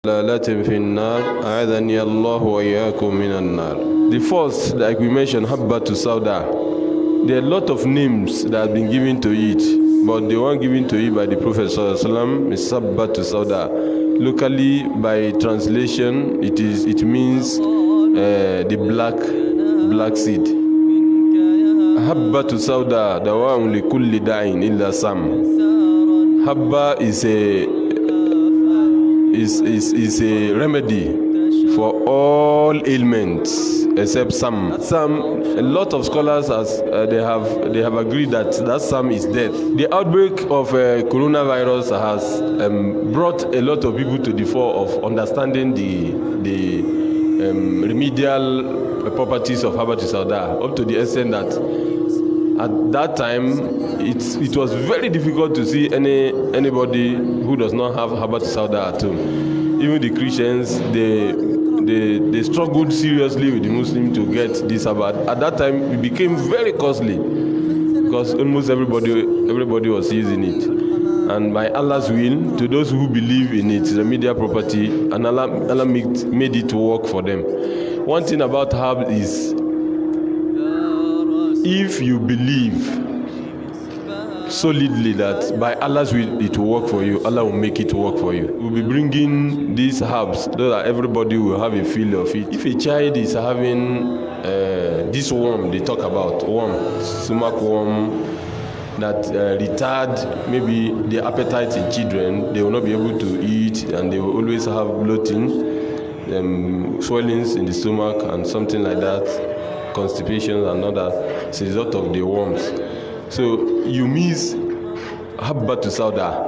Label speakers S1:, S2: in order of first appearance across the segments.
S1: ضلالة في النار أعاذني الله وإياكم من النار. The first, like we mentioned, Habbat Sauda. There are a lot of names that have been given to it, but the one given to it by the Prophet ﷺ is Habbat Sauda. Locally, by translation, it means the black seed. Habbat Sauda dawa'un li kulli da'in illa sam. Habba is a remedy for all ailments except Sam. Sam, a lot of scholars they have agreed that Sam is death. The outbreak of coronavirus has brought a lot of people to the fore of understanding the remedial properties of Habbat Sauda, up to the extent that at that time it was very difficult to see anybody who does not have Habbat Sauda at home. Even the Christians, they struggled seriously with the Muslim to get this Habbat. At that time it became very costly because almost everybody was using it. And by Allah's will, to those who believe in its remedial property, and Allah made it work for them. One thing about herb is, if you believe solidly that by Allah's will it will work for you, Allah will make it work for you. We'll be bringing these herbs so that everybody will have a feel of it. If a child is having this worm they talk about, stomach worm, that retard maybe the appetite in children, they will not be able to eat and they will always have bloating, swellings in the stomach and something like that, constipation and all that, as a result of the worms. So you miss Habbat Sauda.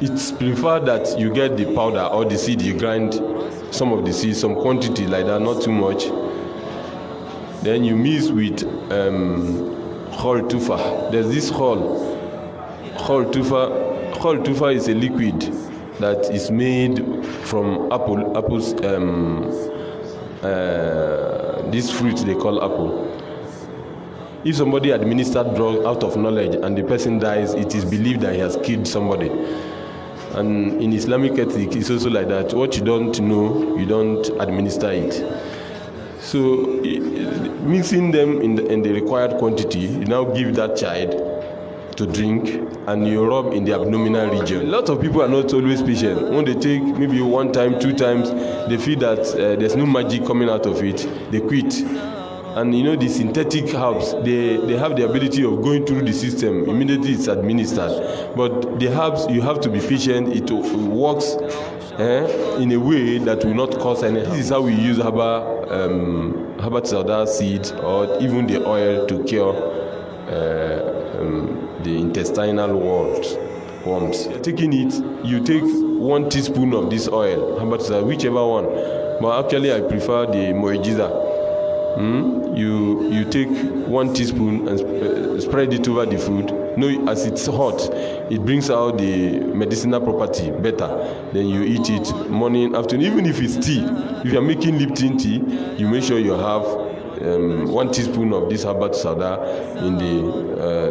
S1: It's preferred that you get the powder or the seed, you grind some of the seeds, some quantity like that, not too much. Then you mix with Khol Tufa. There's this Khol Tufa. Khol Tufa is a liquid that is made from apples. This fruit they call apple. If somebody administered drug out of knowledge and the person dies, it is believed that he has killed somebody. And in Islamic ethics, it's also like that. What you don't know, you don't administer it. So mixing them in the required quantity, you now give that child to drink and you rub in the abdominal region. A lot of people are not always patient. When they take maybe 1 time, 2 times, they feel that there's no magic coming out of it, they quit. And you know, the synthetic herbs, they have the ability of going through the system immediately it's administered. But the herbs, you have to be patient. It works in a way that will not cause any. This is how we use Habbat Sauda seed or even the oil to cure the intestinal worms. Taking it, you take 1 teaspoon of this oil, Habbat Sauda, whichever one. But actually, I prefer the Moejiza. You take 1 teaspoon and spread it over the food. No, as it's hot, it brings out the medicinal property better. Then you eat it morning, afternoon. Even if it's tea, if you're making Lipton tea, you make sure you have 1 teaspoon of this Habbat Sauda in the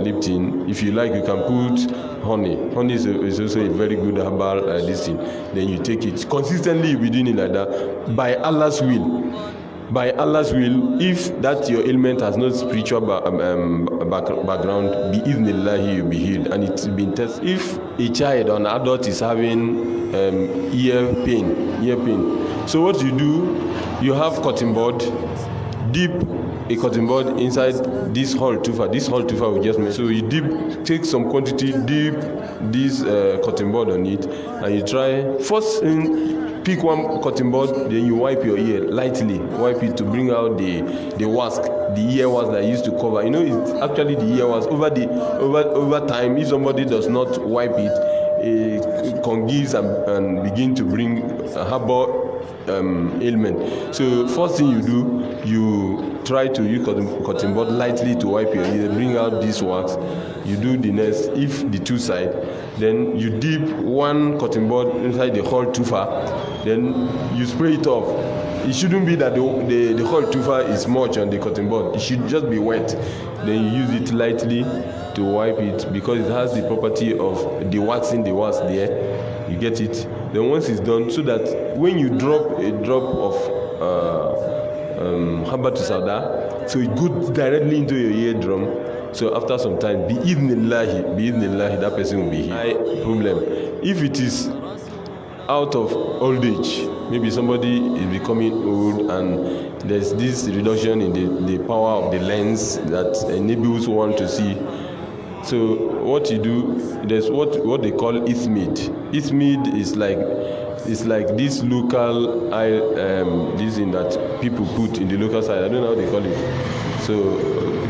S1: Lipton. If you like, you can put honey. Honey is also a very good herbal this thing. Then you take it consistently. You'll be doing it like that by Allah's will. By Allah's will, if that your ailment has no spiritual background, bi-idhnillahi you'll be healed, and it's been tested. If a child or an adult is having ear pain, so what you do, you have cotton bud, dip a cotton bud inside this Khol Tufa. This Khol Tufa we just made. So you take some quantity, dip this cotton bud on it, and you try first pick 1 cotton bud, then you wipe your ear lightly, wipe it to bring out the wask, the ear wask that used to cover. You know, it's actually the ear wask. Over time, if somebody does not wipe it, it congeals and begin to bring a herbal ailment. So first thing you do, you try to use cotton bud lightly to wipe your ear, bring out this wax. You do the next, if the 2 side, then you dip 1 cotton bud inside the Khol Tufa, then you spray it off. It shouldn't be that the Khol Tufa is much on the cotton bud. It should just be wet. Then you use it lightly to wipe it because it has the property of dewaxing the wax there. You get it. Then once it's done, so that when you drop a drop of Habatu Sauda, so it goes directly into your eardrum. So after some time, bi'idhnillahi, that person will be here. Eye problem. If it is out of old age, maybe somebody is becoming old and there's this reduction in the power of the lens that enables one to see. So what you do, there's what they call Ismid. Ismid is like this local eye, this thing that people put in the local side. I don't know how they call it. So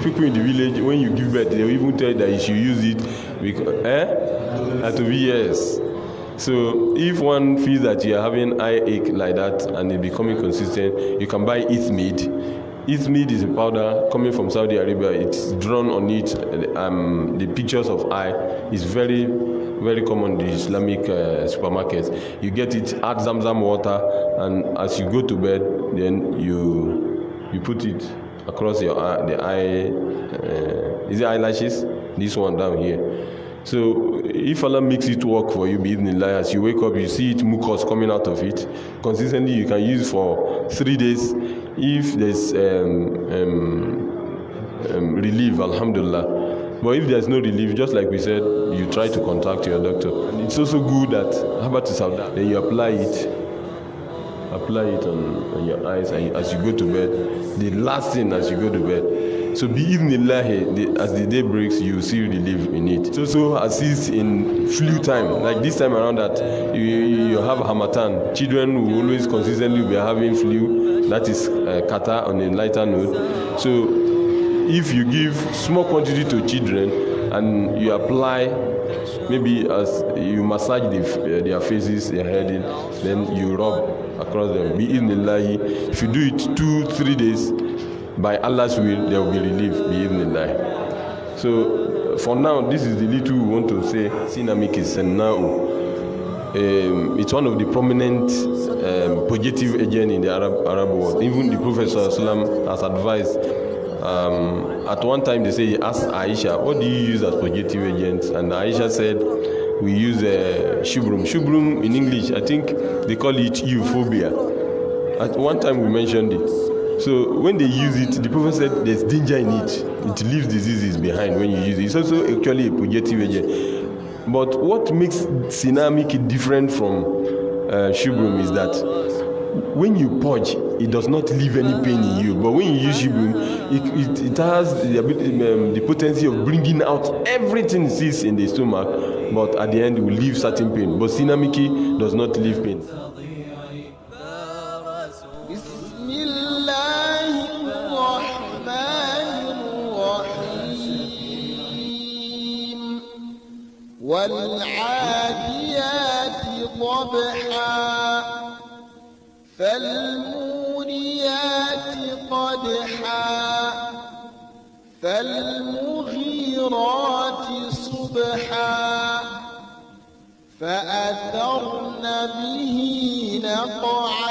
S1: people in the village, when you give birth, they will even tell you that you should use it because at to be yes. So if one feels that you are having eye ache like that and it's becoming consistent, you can buy Ismid. Ismid is a powder coming from Saudi Arabia. It's drawn on it. The pictures of eye is very, very common in the Islamic supermarkets. You get it, add Zamzam water, and as you go to bed, then you put it across your eye, the eye. Is it eyelashes? This one down here. So if Allah makes it work for you, bi'idhnillah, as you wake up, you see it mucus coming out of it. Consistently, you can use for 3 days. If there's relief, alhamdulillah. But if there's no relief, just like we said, you try to contact your doctor. And it's also good that Habatu Sauda, then you apply it on your eyes, and as you go to bed, the last thing as you go to bed. So bi'idhnillah, as the day breaks, you see relief in it. It also assists in flu time. Like this time around that you have Hamatan. Children will always consistently be having flu. That is kata on a lighter note. So if you give small quantity to children and you apply, maybe as you massage their faces, their head, then you rub across them. Bi'idhnillah, if you do it 2-3 days, by Allah's will, there will be relief, bi'idhnillah. So for now, this is the little we want to say. Sinamik is Senna'u. It's one of the prominent purgative agents in the Arab world. Even the Prophet ﷺ has advised. At one time, they say he asked Aisha, "What do you use as purgative agents?" And Aisha said, "We use shubrum." Shubrum in English, I think they call it euphobia. At one time, we mentioned it. So when they use it, the Prophet said there's danger in it. It leaves diseases behind when you use it. It's also actually a purgative agent. But what makes Sinamik different from Shubrum is that when you purge, it does not leave any pain in you. But when you use Shubrum, it has the potency of bringing out everything it sees in the stomach, but at the end it will leave certain pain. But Sinamiki does not leave pain.
S2: والعاديات ضبحا فالموريات قدحا فالمغيرات صبحا فأثرن به نقعا